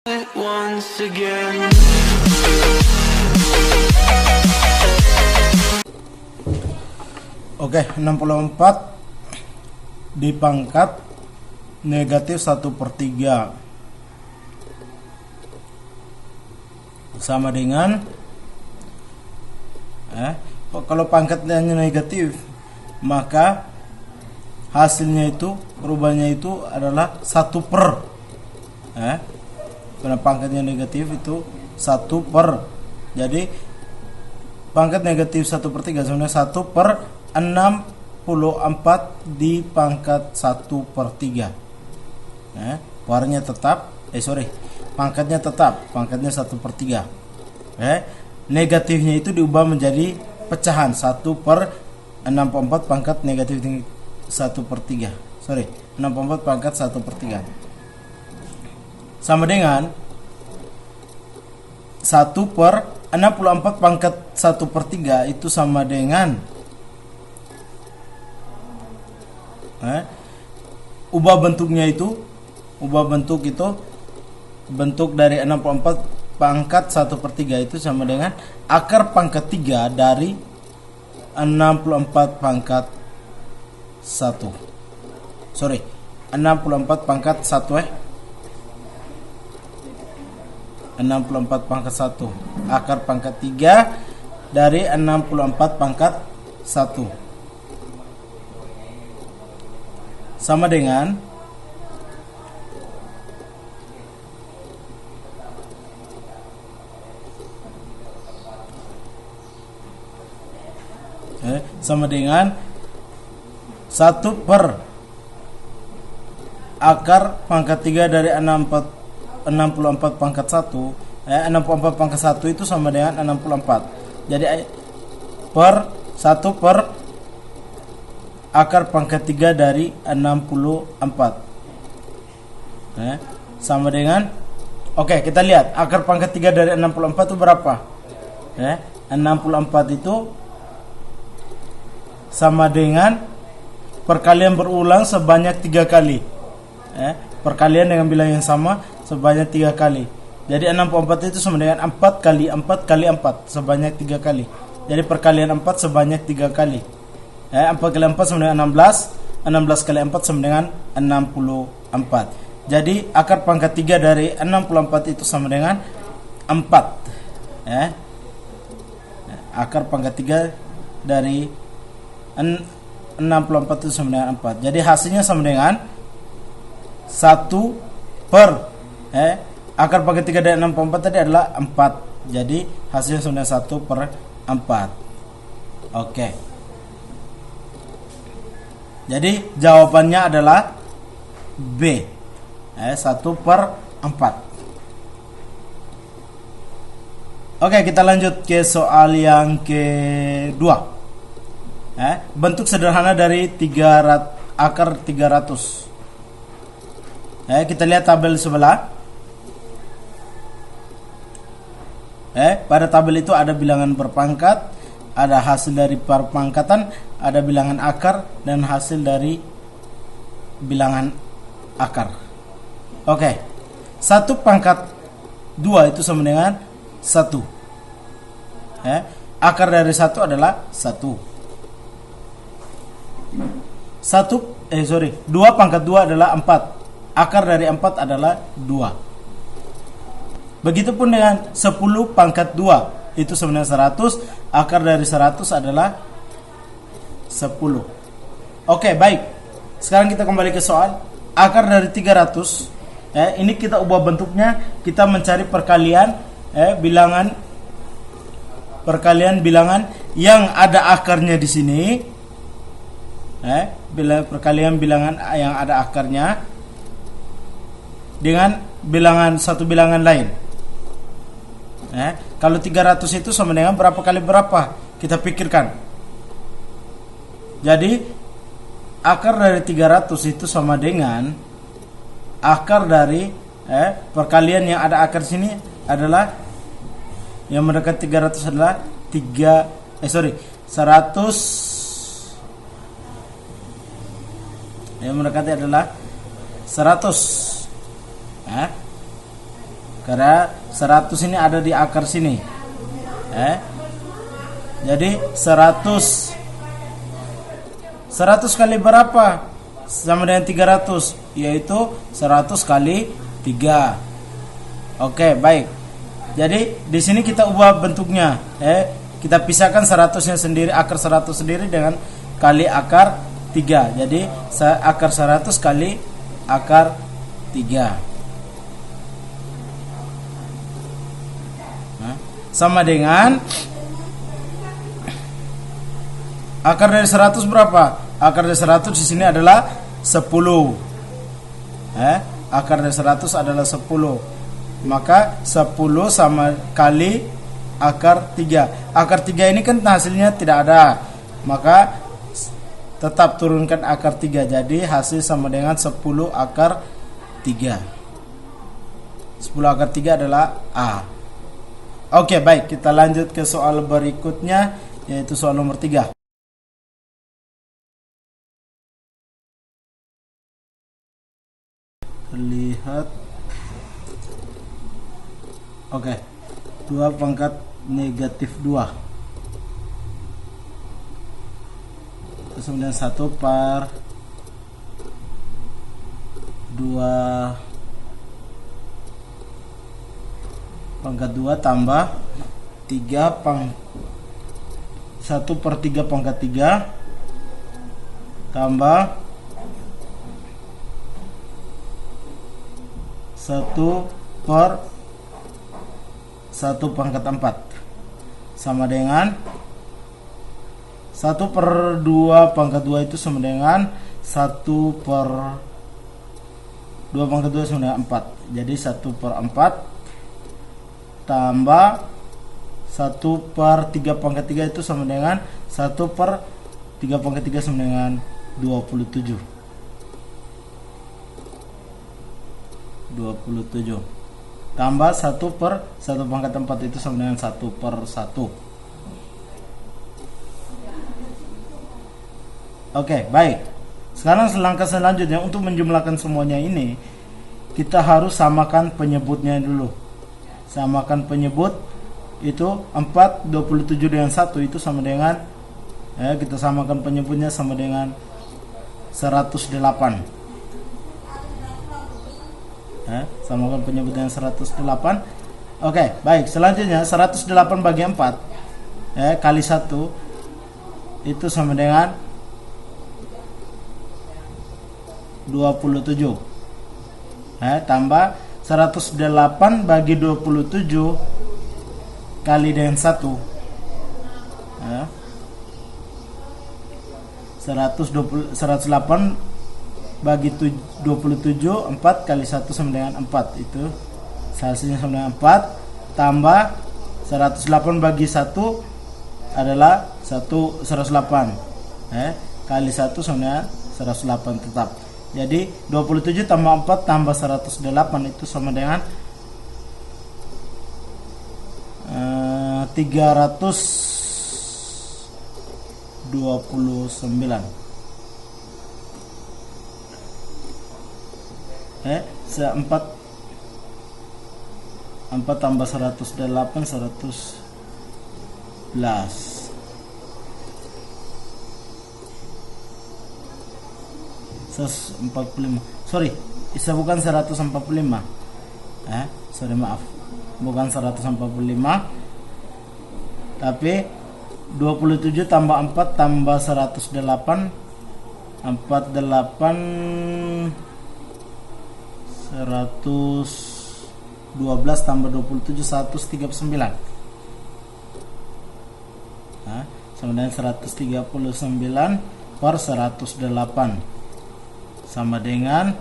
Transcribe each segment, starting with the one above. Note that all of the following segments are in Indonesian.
Once again. Oke, 64 dipangkat negatif 1/3 sama dengan kalau pangkatnya negatif, maka hasilnya itu perubahannya itu adalah 1/, karena pangkatnya negatif itu 1/, jadi pangkat negatif 1/3 sebenarnya 1/64 di pangkat 1/3. Warnanya tetap, pangkatnya tetap, pangkatnya 1/3. Negatifnya itu diubah menjadi pecahan 1/64 pangkat negatif 1/3. 64 pangkat 1/3 sama dengan 1/64 pangkat 1/3 itu sama dengan ubah bentuk dari 64 pangkat 1/3 itu sama dengan akar pangkat 3 dari 64 pangkat 1. 64 pangkat 1 64 pangkat 1 akar pangkat 3 dari 64 pangkat 1 sama dengan sama dengan 1/, akar pangkat 3 dari 64 pangkat 1. 64 pangkat 1 itu sama dengan 64. Jadi 1/, akar pangkat 3 dari 64. Sama dengan, oke, kita lihat akar pangkat 3 dari 64 itu berapa? 64 itu sama dengan perkalian berulang sebanyak 3 kali. Perkalian dengan bilang yang sama sebanyak 3 kali. Jadi 64 itu sama dengan 4 kali 4 kali 4 sebanyak 3 kali. Jadi perkalian 4 sebanyak 3 kali. 4 kali 4 sama dengan 16. 16 kali 4 sama dengan 64. Jadi akar pangkat 3 dari 64 itu sama dengan 4. Akar pangkat 3 dari 64 itu sama dengan 4. Jadi hasilnya sama dengan 1/, akar pangkat 3 dari 64 tadi adalah 4. Jadi hasilnya sama dengan 1/4. Oke. Jadi jawabannya adalah B, 1/4. Oke, kita lanjut ke soal yang kedua. Bentuk sederhana dari akar 300. Kita lihat tabel sebelah. Pada tabel itu ada bilangan berpangkat, ada hasil dari perpangkatan, ada bilangan akar, dan hasil dari bilangan akar. Oke, 1 pangkat 2 itu sama dengan 1. Akar dari 1 adalah 1. 2 pangkat 2 adalah 4. Akar dari 4 adalah 2. Begitupun dengan 10 pangkat 2 itu sebenarnya 100. Akar dari 100 adalah 10. Oke, baik. Sekarang kita kembali ke soal. Akar dari 300, ini kita ubah bentuknya. Kita mencari perkalian bilangan yang ada akarnya di sini. Perkalian bilangan yang ada akarnya dengan satu bilangan lain. Kalau 300 itu sama dengan berapa kali berapa? Kita pikirkan. Jadi akar dari 300 itu sama dengan akar dari perkalian yang ada akar sini adalah yang mendekati 300 adalah 100. Yang mendekati adalah 100. Karena 100 ini ada di akar sini. Jadi 100 kali berapa? Sama dengan 300, yaitu 100 kali 3. Oke, baik. Jadi di sini kita ubah bentuknya. Kita pisahkan 100-nya sendiri, akar 100 sendiri dengan kali akar 3. Jadi akar 100 kali akar 3. Sama dengan akar dari 100 berapa? Akar dari 100 di sini adalah 10. Akar dari 100 adalah 10. Maka 10 sama kali akar 3. Akar 3 ini kan hasilnya tidak ada. Maka tetap turunkan akar 3. Jadi hasil sama dengan 10 akar 3. 10 akar 3 adalah A. Oke, baik, kita lanjut ke soal berikutnya, yaitu soal nomor 3. Lihat. Oke. 2 pangkat negatif 2. Kemudian 1 per 2 pangkat 2 tambah 1 per 3 pangkat 3 tambah 1 per 1 pangkat 4 sama dengan 1 per 2 pangkat 2 itu sama dengan 1 per 2 pangkat 2 sama dengan 4. Jadi 1 per 4 tambah 1 per 3 pangkat 3 itu sama dengan 1 per 3 pangkat 3 sama dengan 27. Tambah 1 per 1 pangkat 4 itu sama dengan 1 per 1. Oke, baik. Sekarang langkah selanjutnya untuk menjumlahkan semuanya ini, kita harus samakan penyebutnya dulu. Samakan penyebut itu 4, 27 dengan 1 itu sama dengan kita samakan penyebutnya sama dengan 108. Samakan penyebutnya 108. Oke, baik. Selanjutnya 108 bagi 4 kali 1 itu sama dengan 27. Tambah 108 bagi 27 kali dengan 1. 108 bagi 27, 4 kali 1 sama dengan 4. Itu hasilnya sama dengan 4. Tambah 108 bagi 1 adalah 108. Kali 1 sama dengan 108 tetap. Jadi 27 tambah 4 tambah 108 itu sama dengan 329. 4 tambah 108 111. Sorry, bukan 145. Sorry, maaf, bukan 145, tapi 27 tambah 4 tambah 108 112 tambah 27 139. Sama dengan 139 per 108 sama dengan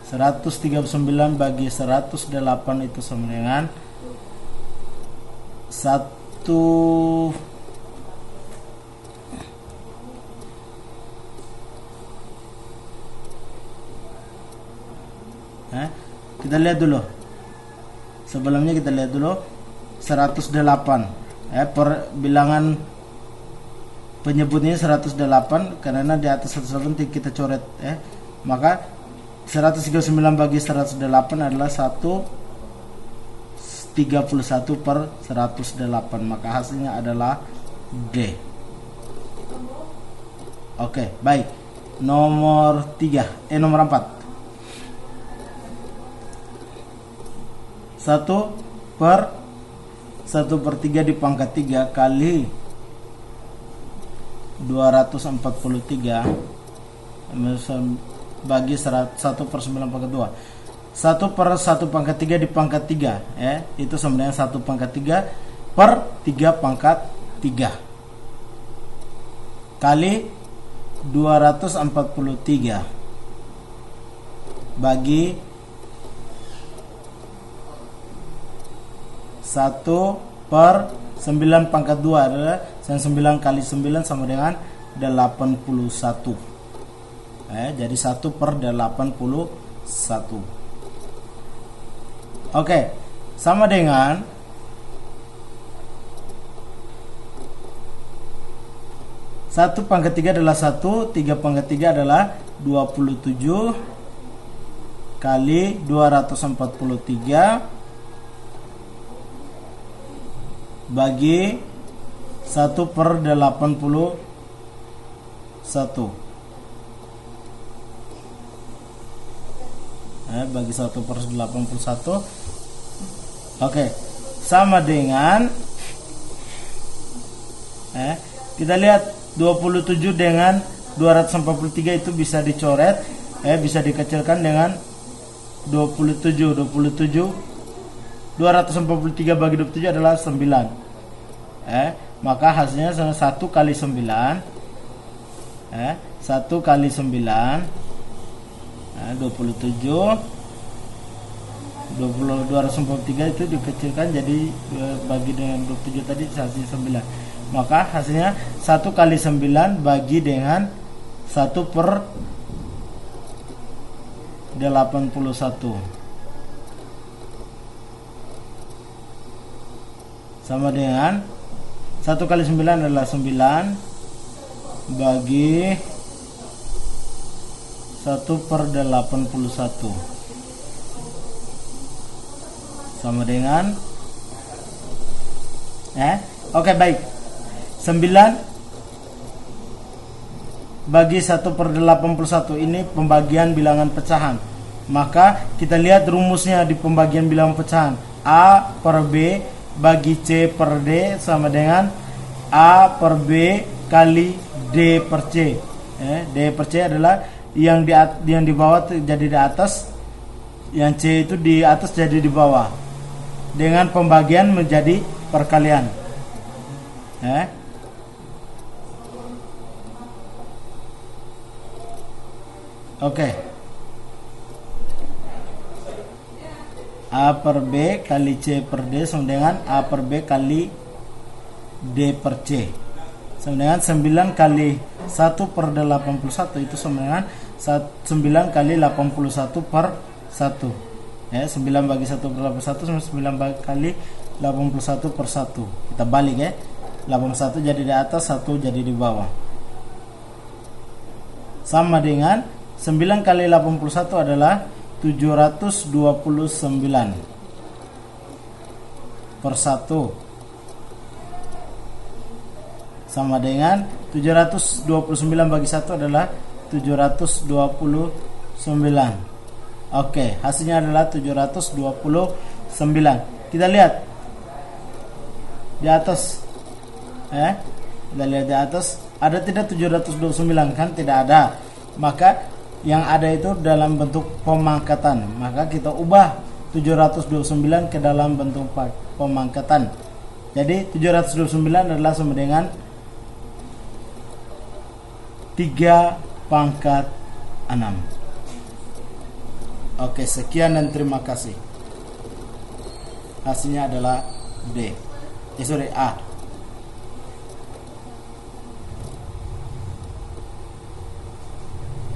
139 bagi 108 itu sama dengan 1. Kita lihat dulu. Sebelumnya kita lihat dulu 108. Per bilangan penyebutnya 108 karena di atas 108 kita coret. Maka 139 bagi 108 adalah 131 per 108, maka hasilnya adalah D. Oke, baik. Nomor 4. 1/1/3 dipangkat 3 kali 243 bagi 1/9 pangkat 2. 1/1/3 dipangkat 3 itu sama dengan 1/3 per 3 pangkat 3 kali 243 bagi 1/9 pangkat 2 adalah 9 kali 9 sama dengan 81. Jadi 1/81. Oke, sama dengan 1/3 adalah 1, 3/3 adalah 27 kali 243 bagi 1/81. Bagi 1/81. Oke, sama dengan kita lihat 27 dengan 243 itu bisa dicoret, bisa dikecilkan dengan 27. 243 bagi 27 adalah 9. Maka hasilnya 1 kali 9. 1 kali 9 27. 243 itu dikecilkan jadi bagi dengan 27 tadi hasil 9. Maka hasilnya 1 kali 9 bagi dengan 1/81 sama dengan 1 kali 9 adalah 9 bagi 1/81 sama dengan oke, baik. 9 bagi 1/81 ini pembagian bilangan pecahan. Maka kita lihat rumusnya di pembagian bilangan pecahan. A per B bagi C per D sama dengan A per B kali D per C. D per C adalah yang di bawah jadi di atas, yang C itu di atas jadi di bawah. Dengan pembagian menjadi perkalian. Oke. A per B kali C per D sama dengan A per B kali D per C sama dengan 9 kali 1/81 itu sama dengan 9 kali 81 per 1. 9 bagi 1/81 sama 9 kali 81 per 1. Kita balik 81 jadi di atas, 1 jadi di bawah. Sama dengan 9 kali 81 adalah 729 per 1 sama dengan 729 bagi 1 adalah 729. Oke, hasilnya adalah 729. Kita lihat di atas. Kita lihat di atas, ada tidak 729? Kan tidak ada. Maka yang ada itu dalam bentuk pemangkatan. Maka kita ubah 729 ke dalam bentuk pemangkatan. Jadi 729 adalah sama dengan 3/6. Oke, sekian dan terima kasih. Hasilnya adalah D. A.